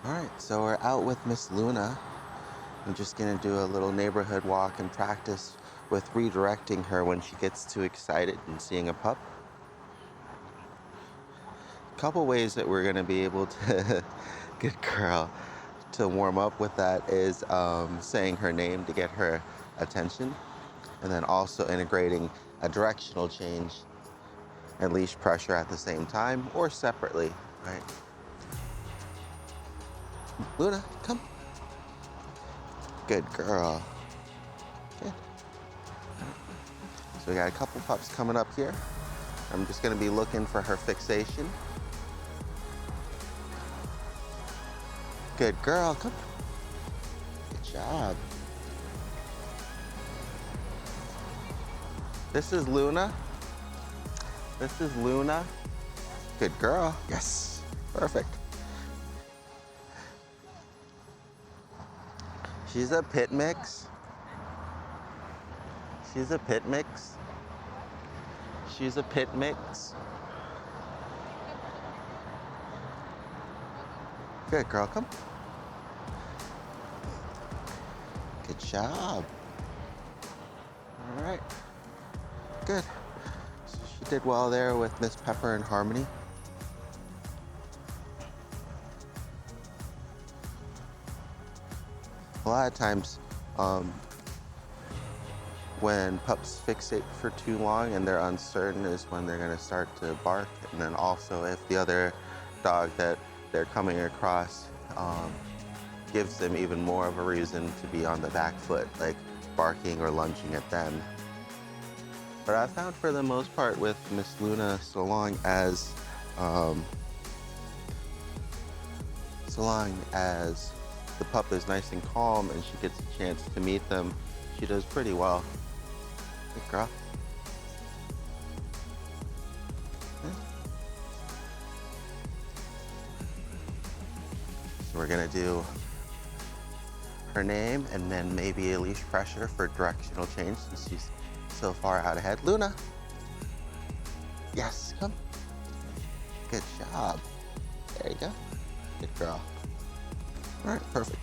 All right, so we're out with Miss Luna. I'm just gonna do a little neighborhood walk and practice with redirecting her when she gets too excited and seeing a pup. A couple ways that we're gonna be able to, good girl, to warm up with that is saying her name to get her attention, and then also integrating a directional change and leash pressure at the same time or separately, right? Luna, come. Good girl. Good. So we got a couple pups coming up here. I'm just gonna be looking for her fixation. Good girl, come. Good job. This is Luna. This is Luna. Good girl. Yes, perfect. She's a pit mix. She's a pit mix. She's a pit mix. Good girl, come. Good job. All right, good. So she did well there with Miss Pepper and Harmony. A lot of times, when pups fixate for too long and they're uncertain is when they're gonna start to bark. And then also if the other dog that they're coming across gives them even more of a reason to be on the back foot, like barking or lunging at them. But I found for the most part with Miss Luna, so long as the pup is nice and calm and she gets a chance to meet them, she does pretty well. Good girl. So we're gonna do her name and then maybe a leash pressure for directional change since she's so far out ahead. Luna. Yes, come. Good job. There you go. Good girl. All right, perfect.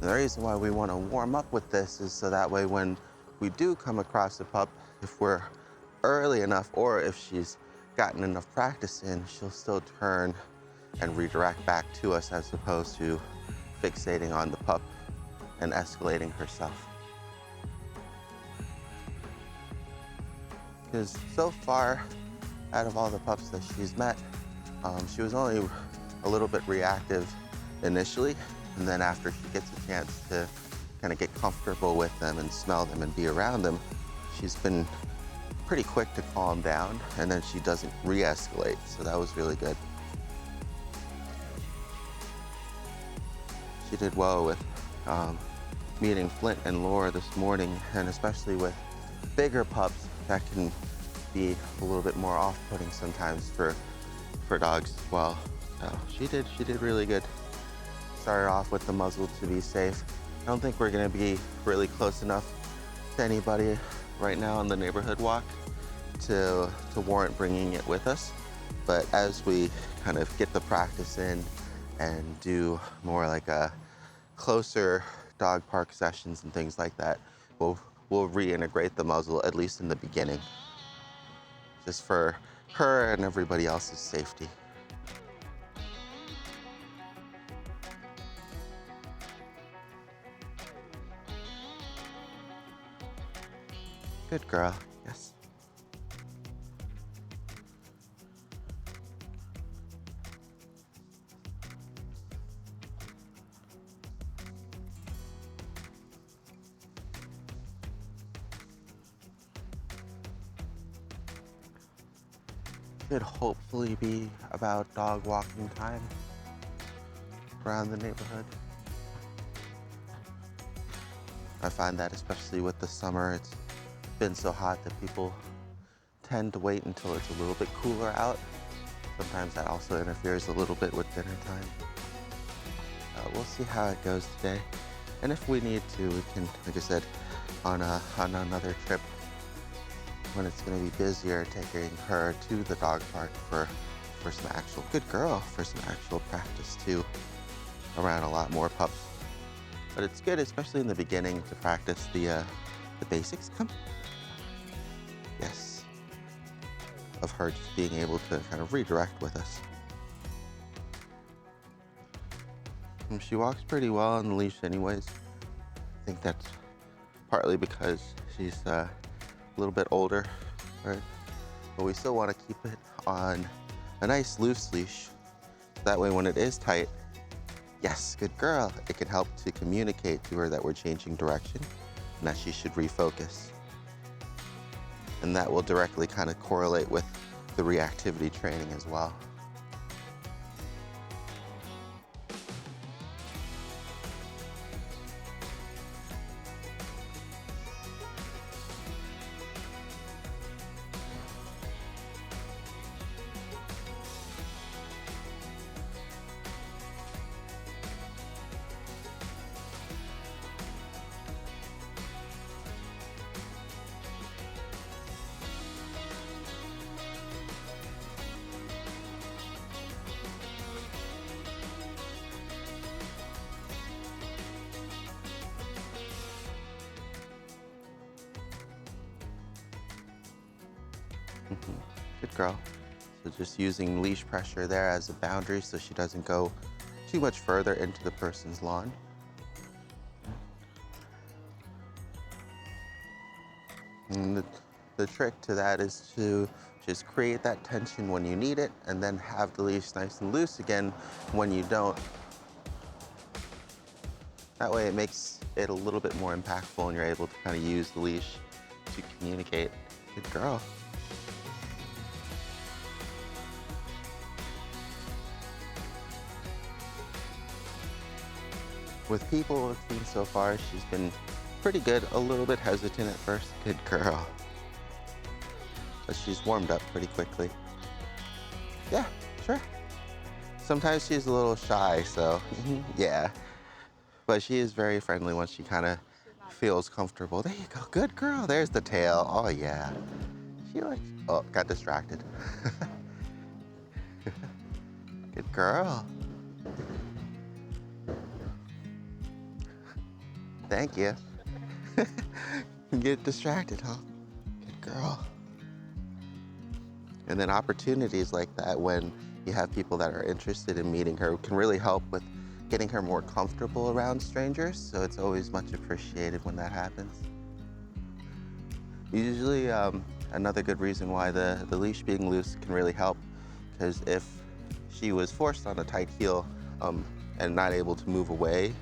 The reason why we want to warm up with this is so that way when we do come across a pup, if we're early enough or if she's gotten enough practice in, she'll still turn and redirect back to us as opposed to fixating on the pup and escalating herself. Because so far, out of all the pups that she's met, she was only a little bit reactive initially, and then after she gets a chance to kind of get comfortable with them and smell them and be around them, she's been pretty quick to calm down, and then she doesn't re-escalate, so that was really good. She did well with meeting Flint and Laura this morning, and especially with bigger pups, that can be a little bit more off-putting sometimes for dogs as well. So she did really good. Started off with the muzzle to be safe. I don't think we're gonna be really close enough to anybody right now on the neighborhood walk to warrant bringing it with us. But as we kind of get the practice in and do more like a closer dog park sessions and things like that, we'll reintegrate the muzzle, at least in the beginning, just for her and everybody else's safety. Good girl, yes. Should hopefully be about dog walking time around the neighborhood. I find that especially with the summer, it's been so hot that people tend to wait until it's a little bit cooler out. Sometimes that also interferes a little bit with dinner time. We'll see how it goes today. And if we need to, we can, like I said, on another trip, when it's going to be busier, taking her to the dog park for for some actual, good girl, for some actual practice too, around a lot more pups. But it's good, especially in the beginning, to practice the basics. Come. Yes. Of her just being able to kind of redirect with us. And she walks pretty well on the leash anyways. I think that's partly because she's a little bit older, right? But we still want to keep it on a nice loose leash. That way when it is tight, yes, good girl, it can help to communicate to her that we're changing direction and that she should refocus. And that will directly kind of correlate with the reactivity training as well. Good girl. So just using leash pressure there as a boundary so she doesn't go too much further into the person's lawn. And the trick to that is to just create that tension when you need it and then have the leash nice and loose again when you don't. That way it makes it a little bit more impactful and you're able to kind of use the leash to communicate. Good girl. With people, it seems so far, she's been pretty good, a little bit hesitant at first. Good girl. But she's warmed up pretty quickly. Yeah, sure. Sometimes she's a little shy, so yeah. But she is very friendly once she kind of feels comfortable. There you go, good girl. There's the tail, oh yeah. She likes, oh, got distracted. Good girl. Thank you. Get distracted, huh? Good girl. And then opportunities like that when you have people that are interested in meeting her can really help with getting her more comfortable around strangers. So it's always much appreciated when that happens. Usually another good reason why the leash being loose can really help, because if she was forced on a tight heel and not able to move away,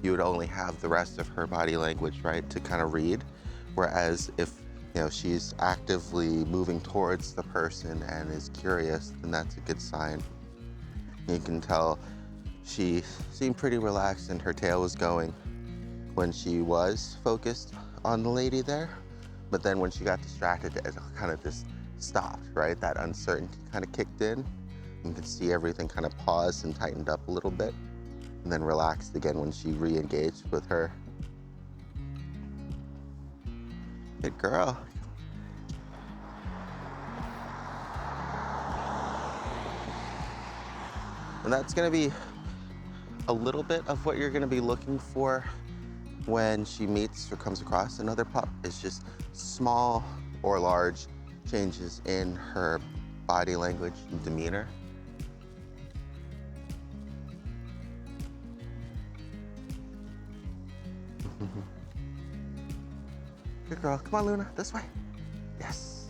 you would only have the rest of her body language, right, to kind of read. Whereas if she's actively moving towards the person and is curious, then that's a good sign. You can tell she seemed pretty relaxed and her tail was going when she was focused on the lady there. But then when she got distracted, it kind of just stopped, right? That uncertainty kind of kicked in. You can see everything kind of paused and tightened up a little bit, and then relaxed again when she re-engaged with her. Good girl. And that's gonna be a little bit of what you're gonna be looking for when she meets or comes across another pup, is just small or large changes in her body language and demeanor. Good girl, come on Luna, this way. Yes.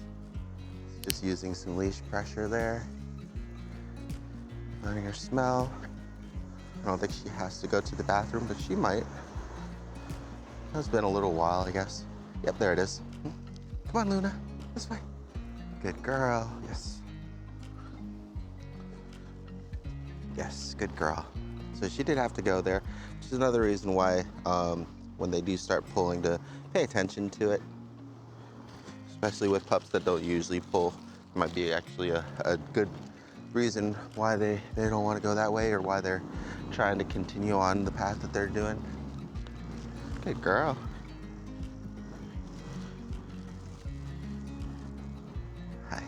Just using some leash pressure there. Letting her smell. I don't think she has to go to the bathroom, but she might. It's been a little while, I guess. Yep, there it is. Come on Luna, this way. Good girl, yes. Yes, good girl. So she did have to go there, which is another reason why when they do start pulling, to pay attention to it, especially with pups that don't usually pull. It might be actually a good reason why they don't want to go that way, or why they're trying to continue on the path that they're doing. Good girl. Hi.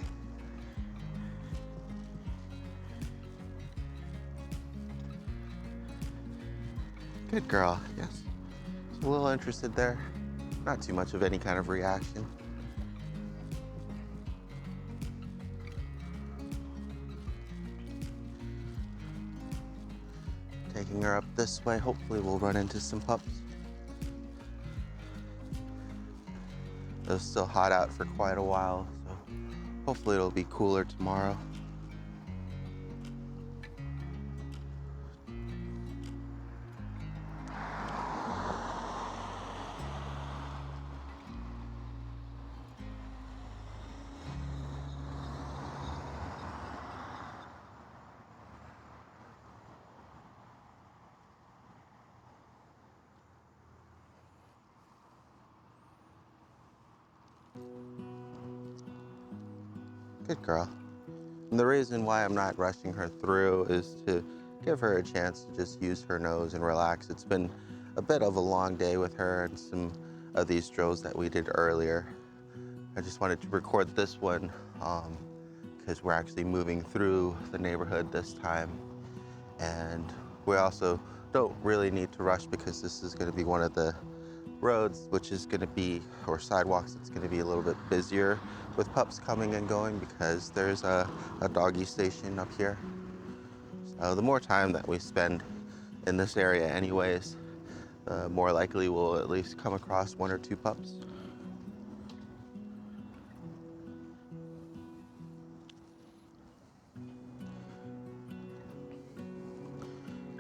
Good girl, yes. Just a little interested there. Not too much of any kind of reaction. Taking her up this way, hopefully we'll run into some pups. It was still hot out for quite a while, so hopefully it'll be cooler tomorrow. Good girl. And the reason why I'm not rushing her through is to give her a chance to just use her nose and relax. It's been a bit of a long day with her and some of these drills that we did earlier. I just wanted to record this one because we're actually moving through the neighborhood this time. And we also don't really need to rush because this is going to be one of the roads, which is going to be, or sidewalks, it's going to be a little bit busier with pups coming and going because there's a doggy station up here. So the more time that we spend in this area anyways, the more likely we'll at least come across one or two pups.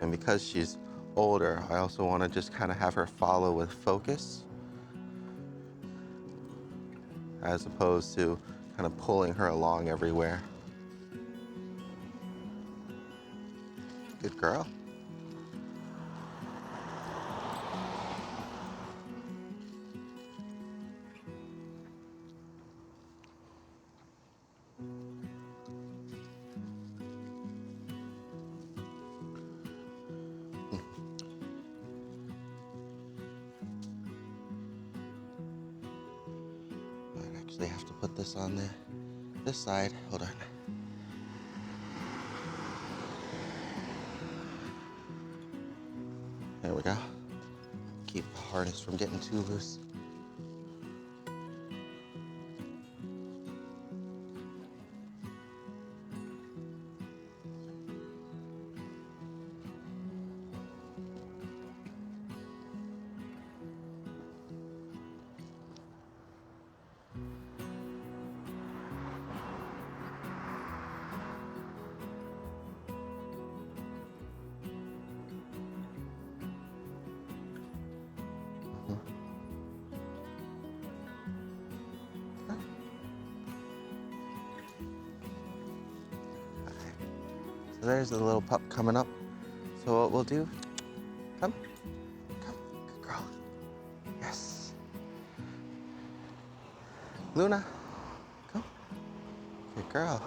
And because she's older, I also want to just kind of have her follow with focus as opposed to kind of pulling her along everywhere. Good girl. I actually have to put this on this side. Hold on. There we go. Keep the harness from getting too loose. So there's the little pup coming up. So what we'll do, come, good girl. Yes. Luna, come, good girl.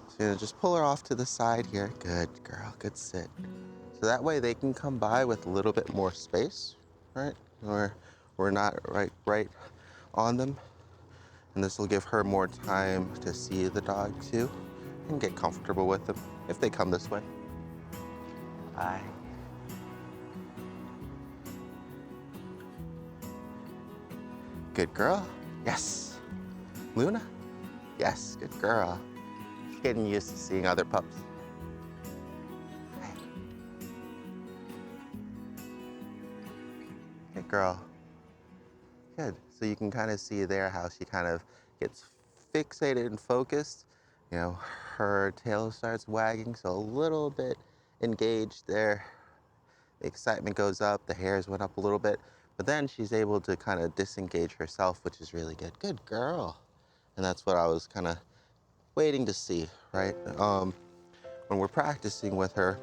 So you're gonna just pull her off to the side here. Good girl, good sit. So that way they can come by with a little bit more space, right? Or we're not right on them. And this will give her more time to see the dog too and get comfortable with them if they come this way. Hi. Good girl. Yes. Luna? Yes, good girl. She's getting used to seeing other pups. Hey. Good girl. Good. So you can kind of see there how she kind of gets fixated and focused. You know, her tail starts wagging, so a little bit engaged there. The excitement goes up, the hairs went up a little bit, but then she's able to kind of disengage herself, which is really good. Good girl. And that's what I was kind of waiting to see, right? When we're practicing with her,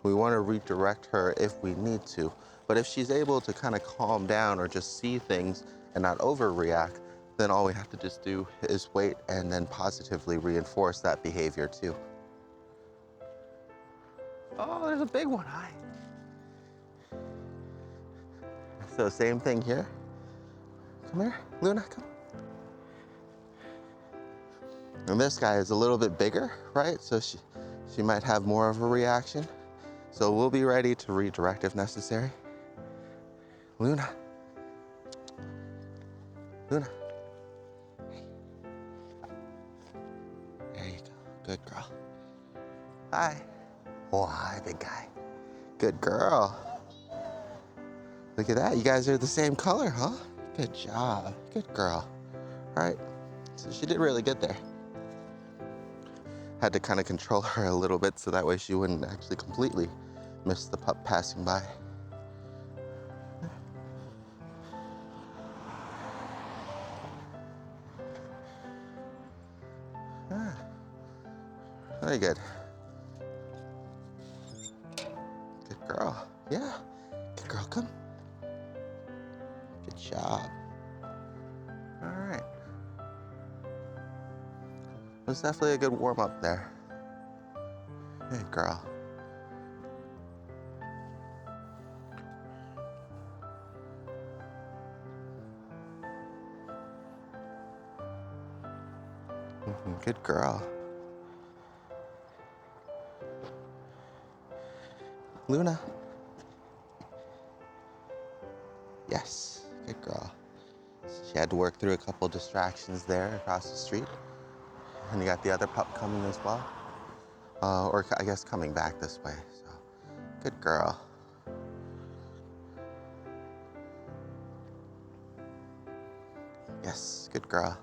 we want to redirect her if we need to. But if she's able to kind of calm down or just see things and not overreact, then all we have to just do is wait and then positively reinforce that behavior too. Oh, there's a big one. Hi. So same thing here. Come here, Luna, come. And this guy is a little bit bigger, right? So she might have more of a reaction. So we'll be ready to redirect if necessary. Luna. Luna. There you go. Good girl. Hi. Oh, hi, big guy. Good girl. Look at that. You guys are the same color, huh? Good job. Good girl. All right. So she did really good there. Had to kind of control her a little bit so that way she wouldn't actually completely miss the pup passing by. Ah, very good. Good girl. Yeah. Good girl, come. Good job. All right. It was definitely a good warm up there. Good girl. Good girl. Luna. Yes, good girl. She had to work through a couple distractions there across the street. And you got the other pup coming as well. Or I guess coming back this way. So, good girl. Yes, good girl.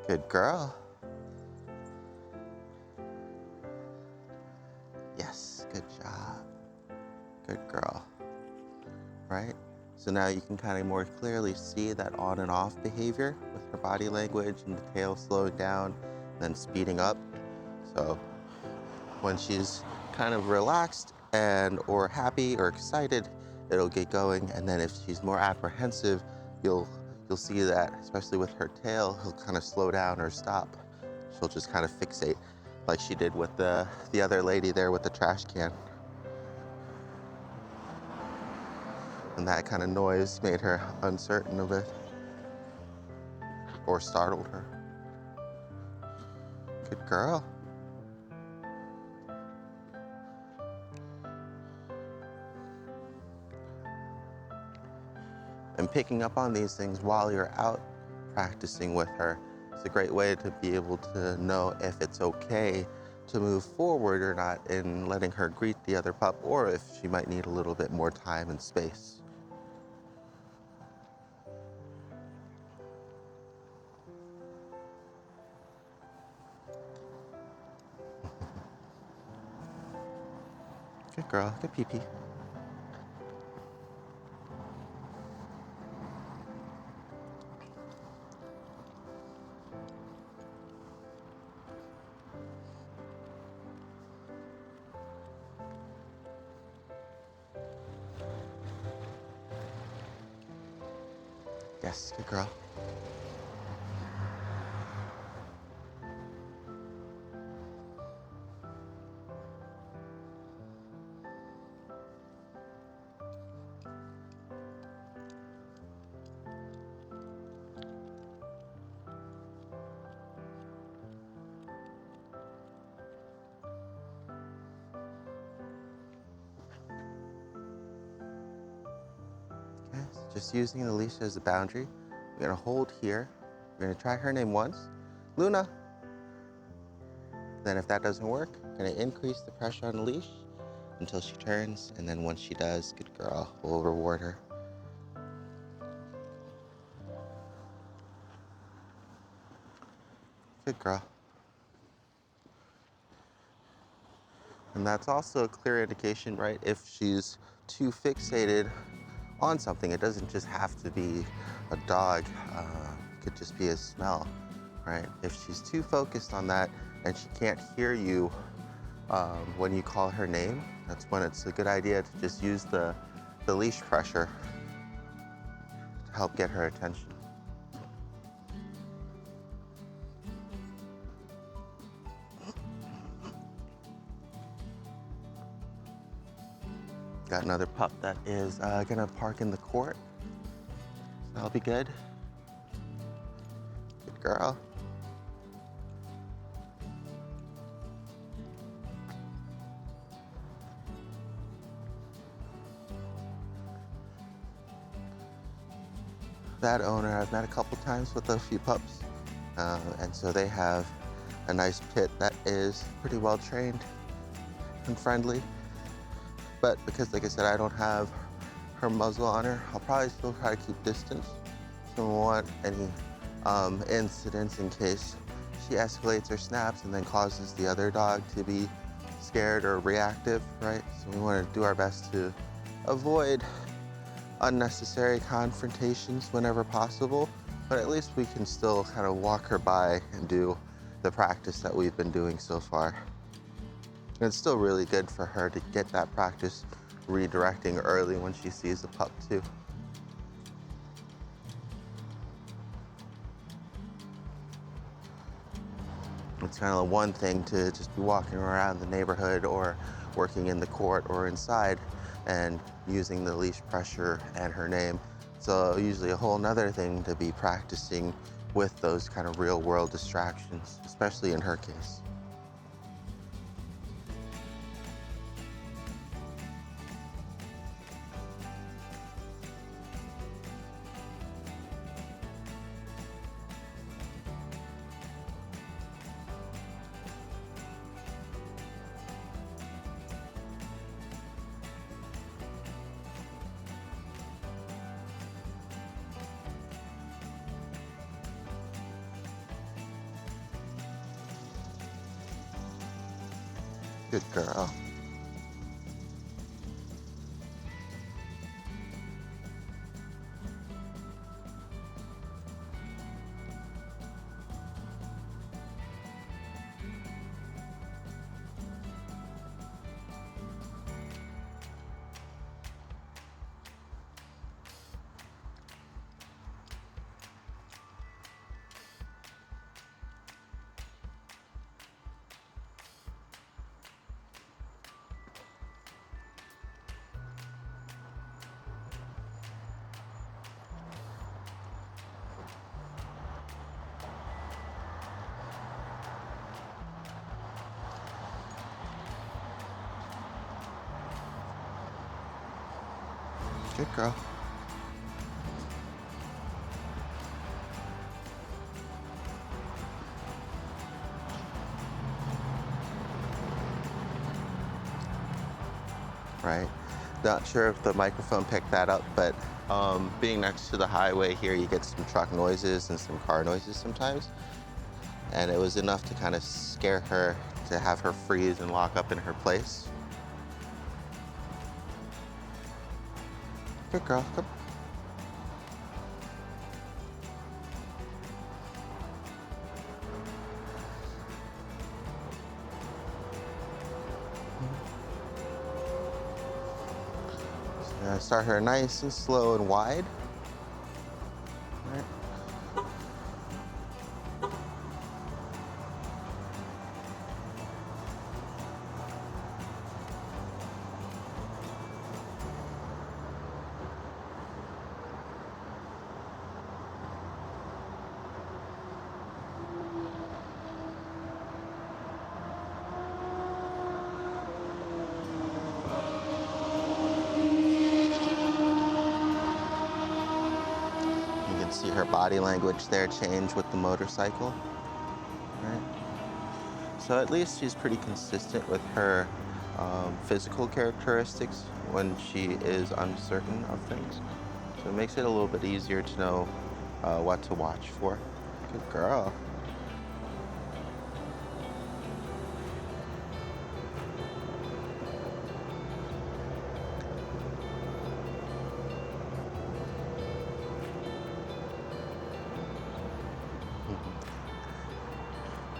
Good girl. Yes, good job. Good girl. Right? So now you can kind of more clearly see that on and off behavior with her body language and the tail slowing down, then speeding up. So when she's kind of relaxed and or happy or excited, it'll get going. And then if she's more apprehensive, you'll see that, especially with her tail, he'll kind of slow down or stop. She'll just kind of fixate like she did with the other lady there with the trash can. And that kind of noise made her uncertain of it or startled her. Good girl. And picking up on these things while you're out practicing with her, it's a great way to be able to know if it's okay to move forward or not in letting her greet the other pup, or if she might need a little bit more time and space. Good girl, good pee-pee. Yes, good girl. Okay, so just using the leash as a boundary. We're gonna hold here. We're gonna try her name once. Luna. Then if that doesn't work, we're gonna increase the pressure on the leash until she turns, and then once she does, good girl, we'll reward her. Good girl. And that's also a clear indication, right? If she's too fixated on something, it doesn't just have to be a dog, it could just be a smell, right? If she's too focused on that and she can't hear you when you call her name, that's when it's a good idea to just use the leash pressure to help get her attention. Got another pup that is gonna park in the court. That'll be good. Good girl. That owner I've met a couple times with a few pups, and so they have a nice pit that is pretty well trained and friendly. But because, like I said, I don't have her muzzle on her, I'll probably still try to keep distance. Don't want any incidents in case she escalates or snaps and then causes the other dog to be scared or reactive, right? So we want to do our best to avoid unnecessary confrontations whenever possible, but at least we can still kind of walk her by and do the practice that we've been doing so far. And it's still really good for her to get that practice redirecting early when she sees a pup too. It's kind of one thing to just be walking around the neighborhood or working in the court or inside and using the leash pressure and her name. So usually a whole nother thing to be practicing with those kind of real world distractions, especially in her case. Good girl. Good girl. Right. Not sure if the microphone picked that up, but being next to the highway here, you get some truck noises and some car noises sometimes. And it was enough to kind of scare her to have her freeze and lock up in her place. Good girl, come. Start her nice and slow and wide. Right. You can see her body language there change with the motorcycle. Right. So at least she's pretty consistent with her physical characteristics when she is uncertain of things. So it makes it a little bit easier to know what to watch for. Good girl.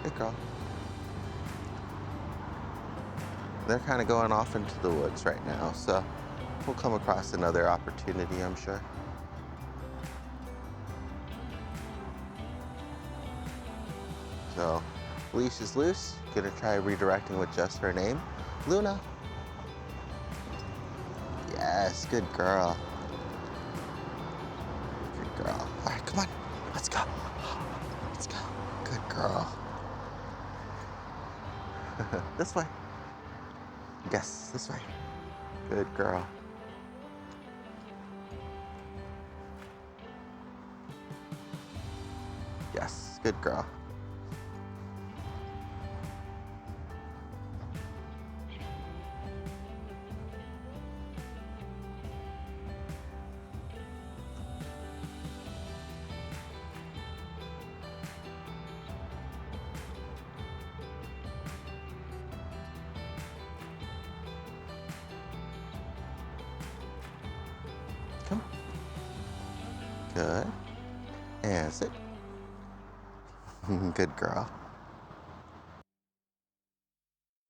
Good girl. They're kind of going off into the woods right now, so we'll come across another opportunity, I'm sure. So, leash is loose. Gonna try redirecting with just her name, Luna. Yes, good girl. Good girl. All right, come on. Let's go. Let's go. Good girl. This way. Yes, this way. Good girl. Yes, good girl. Come on. Good. And sit. Good girl.